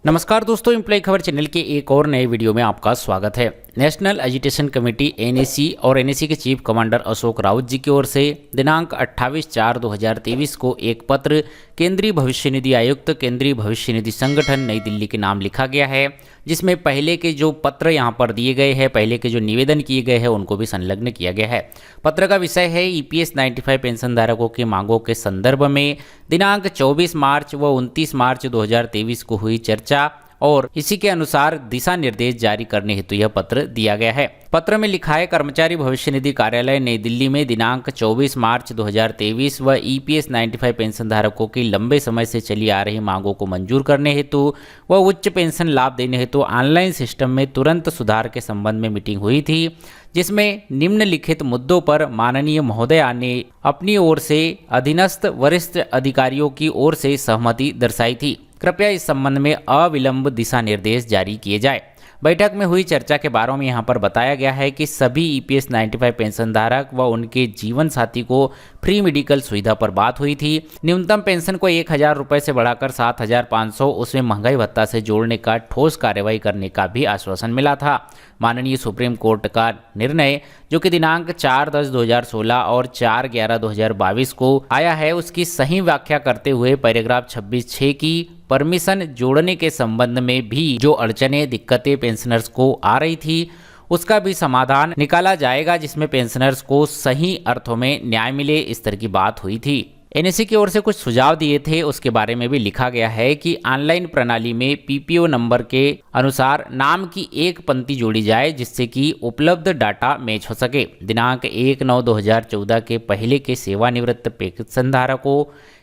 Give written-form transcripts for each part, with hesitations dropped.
नमस्कार दोस्तों, एम्प्लॉय खबर चैनल के एक और नए वीडियो में आपका स्वागत है। नेशनल एजुटेशन कमेटी एनएसी और एनएसी के चीफ कमांडर अशोक राउत जी की ओर से दिनांक 28/4/2023 को एक पत्र केंद्रीय भविष्य निधि आयुक्त केंद्रीय भविष्य निधि संगठन नई दिल्ली के नाम लिखा गया है, जिसमें पहले के जो पत्र यहाँ पर दिए गए हैं, पहले के जो निवेदन किए गए हैं उनको भी संलग्न किया गया है। पत्र का विषय है ईपीएस 95 पेंशन धारकों की मांगों के संदर्भ में दिनांक 24 मार्च व 29 मार्च 2023 को हुई चर्चा और इसी के अनुसार दिशा निर्देश जारी करने हेतु यह पत्र दिया गया है। पत्र में लिखा है, कर्मचारी भविष्य निधि कार्यालय नई दिल्ली में दिनांक 24 मार्च 2023 व ईपीएस 95 पेंशन धारकों की लंबे समय से चली आ रही मांगों को मंजूर करने हेतु व उच्च पेंशन लाभ देने हेतु ऑनलाइन सिस्टम में तुरंत सुधार के संबंध में मीटिंग हुई थी, जिसमें निम्नलिखित मुद्दों पर माननीय महोदया ने अपनी ओर से अधीनस्थ वरिष्ठ अधिकारियों की ओर से सहमति दर्शाई थी। कृपया इस संबंध में अविलंब दिशा निर्देश जारी किए जाए। बैठक में हुई चर्चा के बारे में यहाँ पर बताया गया है कि सभी ईपीएस 95 पेंशन धारक व उनके जीवन साथी को फ्री मेडिकल सुविधा पर बात हुई थी। न्यूनतम पेंशन को 1000 रुपये से बढ़ाकर 7500, उसमें महंगाई भत्ता से जोड़ने का ठोस कार्रवाई करने का भी आश्वासन मिला था। माननीय सुप्रीम कोर्ट का निर्णय जो कि दिनांक 4/10/2016 और 4/11/2022 को आया है, उसकी सही व्याख्या करते हुए पैराग्राफ 26(6) की परमिशन जोड़ने के संबंध में भी जो अड़चनें दिक्कतें पेंशनर्स को आ रही थी उसका भी समाधान निकाला जाएगा, जिसमें पेंशनर्स को सही अर्थों में न्याय मिले, इस तरह की बात हुई थी। एनएसी की ओर से कुछ सुझाव दिए थे, उसके बारे में भी लिखा गया है कि ऑनलाइन प्रणाली में पीपीओ नंबर के अनुसार नाम की एक पंक्ति जोड़ी जाए जिससे कि उपलब्ध डाटा मैच हो सके। दिनांक 1/9/2014 के पहले के सेवानिवृत्त पेंशन धारकों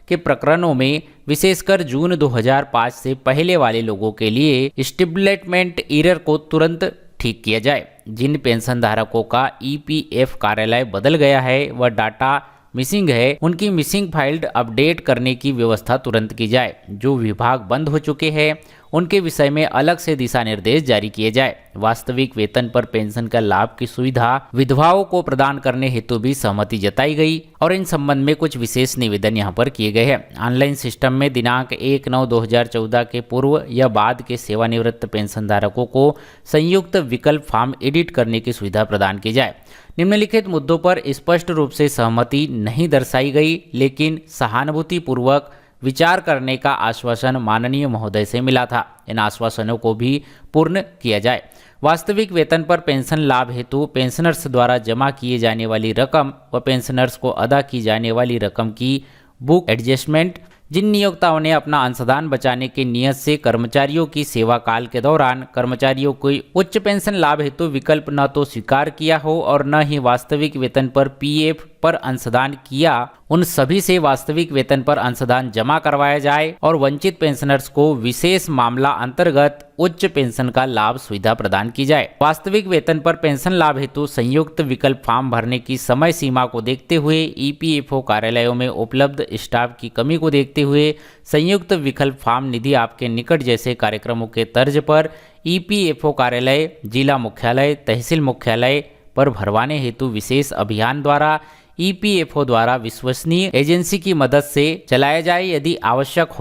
के प्रकरणों में विशेषकर जून 2005 से पहले वाले लोगों के लिए स्टेबलेटमेंट एरर को तुरंत ठीक किया जाए। जिन पेंशन धारकों का ईपीएफ कार्यालय बदल गया है व डाटा मिसिंग है, उनकी मिसिंग फाइल अपडेट करने की व्यवस्था तुरंत की जाए। जो विभाग बंद हो चुके हैं उनके विषय में अलग से दिशा निर्देश जारी किए जाए। वास्तविक वेतन पर पेंशन का लाभ की सुविधा विधवाओं को प्रदान करने हेतु भी सहमति जताई गई और इन संबंध में कुछ विशेष निवेदन यहाँ पर किए गए हैं। ऑनलाइन सिस्टम में दिनांक 1/9/2014 के पूर्व या बाद के सेवानिवृत्त पेंशन धारकों को संयुक्त विकल्प फॉर्म एडिट करने की सुविधा प्रदान की जाए। निम्नलिखित मुद्दों पर स्पष्ट रूप से सहमति नहीं दर्शाई गई, लेकिन सहानुभूतिपूर्वक विचार करने का आश्वासन माननीय महोदय से मिला था। इन आश्वासनों को भी पूर्ण किया जाए। वास्तविक वेतन पर पेंशन लाभ हेतु पेंशनर्स द्वारा जमा किए जाने वाली रकम व पेंशनर्स को अदा की जाने वाली रकम की बुक एडजस्टमेंट, जिन नियोक्ताओं ने अपना अंशदान बचाने की नियत से कर्मचारियों की सेवा काल के दौरान कर्मचारियों को उच्च पेंशन लाभ हेतु विकल्प न तो स्वीकार किया हो और न ही वास्तविक वेतन पर पीएफ पर अंशदान किया, उन सभी से वास्तविक वेतन पर अंशदान जमा करवाया जाए और वंचित पेंशनर्स को विशेष मामला अंतर्गत उच्च पेंशन का लाभ सुविधा प्रदान की जाए। वास्तविक वेतन पर पेंशन लाभ हेतु संयुक्त विकल्प फॉर्म भरने की समय सीमा को देखते हुए ईपीएफओ कार्यालयों में उपलब्ध स्टाफ की कमी को देखते हुए संयुक्त विकल्प फॉर्म निधि आपके निकट जैसे कार्यक्रमों के तर्ज पर ईपीएफओ कार्यालय, जिला मुख्यालय, तहसील मुख्यालय पर भरवाने हेतु विशेष अभियान द्वारा ईपीएफओ द्वारा विश्वसनीय एजेंसी की मदद से चलाया जाए। यदि आवश्यक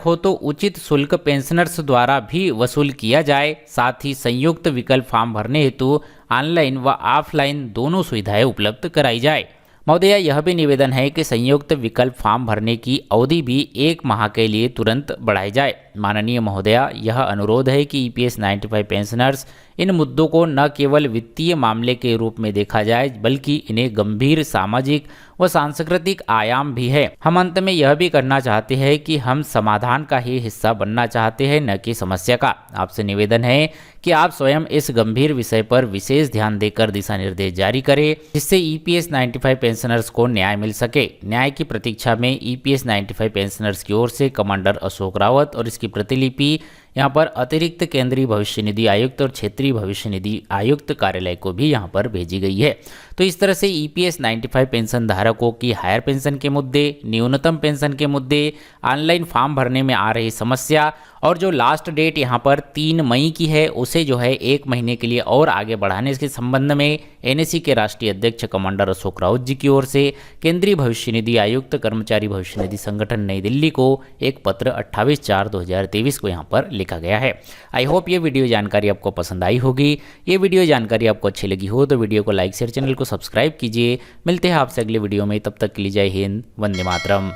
हो तो उचित शुल्क पेंशनर्स द्वारा भी वसूल किया जाए। साथ ही संयुक्त विकल्प फॉर्म भरने हेतु ऑनलाइन व ऑफलाइन दोनों सुविधाएं उपलब्ध कराई जाए। महोदया, यह भी निवेदन है कि संयुक्त विकल्प फॉर्म भरने की अवधि भी 1 माह के लिए तुरंत बढ़ाई जाए। माननीय महोदया, यह अनुरोध है कि ईपीएस 95 पेंशनर्स इन मुद्दों को न केवल वित्तीय मामले के रूप में देखा जाए बल्कि इन्हें गंभीर सामाजिक व सांस्कृतिक आयाम भी है। हम अंत में यह भी करना चाहते हैं कि हम समाधान का ही हिस्सा बनना चाहते हैं, न कि समस्या का। आपसे निवेदन है कि आप स्वयं इस गंभीर विषय पर विशेष ध्यान देकर दिशा निर्देश जारी करें, जिससे ईपीएस 95 पेंशनर्स को न्याय मिल सके। न्याय की प्रतीक्षा में ईपीएस 95 पेंशनर्स की ओर से कमांडर अशोक रावत और इसकी प्रतिलिपि यहाँ पर अतिरिक्त केंद्रीय भविष्य निधि आयुक्त और क्षेत्रीय भविष्य निधि आयुक्त कार्यालय को भी यहाँ पर भेजी गई है। तो इस तरह से EPS 95 पेंशन धारकों की हायर पेंशन के मुद्दे, न्यूनतम पेंशन के मुद्दे, ऑनलाइन फॉर्म भरने में आ रही समस्या और जो लास्ट डेट यहाँ पर 3 मई की है उसे जो है 1 महीने के लिए और आगे बढ़ाने के संबंध में NSE के राष्ट्रीय अध्यक्ष कमांडर अशोक राउत जी की ओर से केंद्रीय भविष्य निधि आयुक्त कर्मचारी भविष्य निधि संगठन नई दिल्ली को एक पत्र 28/4/2023 को यहाँ पर लिखा गया है। आई होप ये वीडियो जानकारी आपको पसंद आई होगी। ये वीडियो जानकारी आपको अच्छी लगी हो तो वीडियो को लाइक शेयर, चैनल को सब्सक्राइब कीजिए। मिलते हैं आपसे अगले वीडियो में, तब तक के लिए जय हिंद, वंदे मातरम।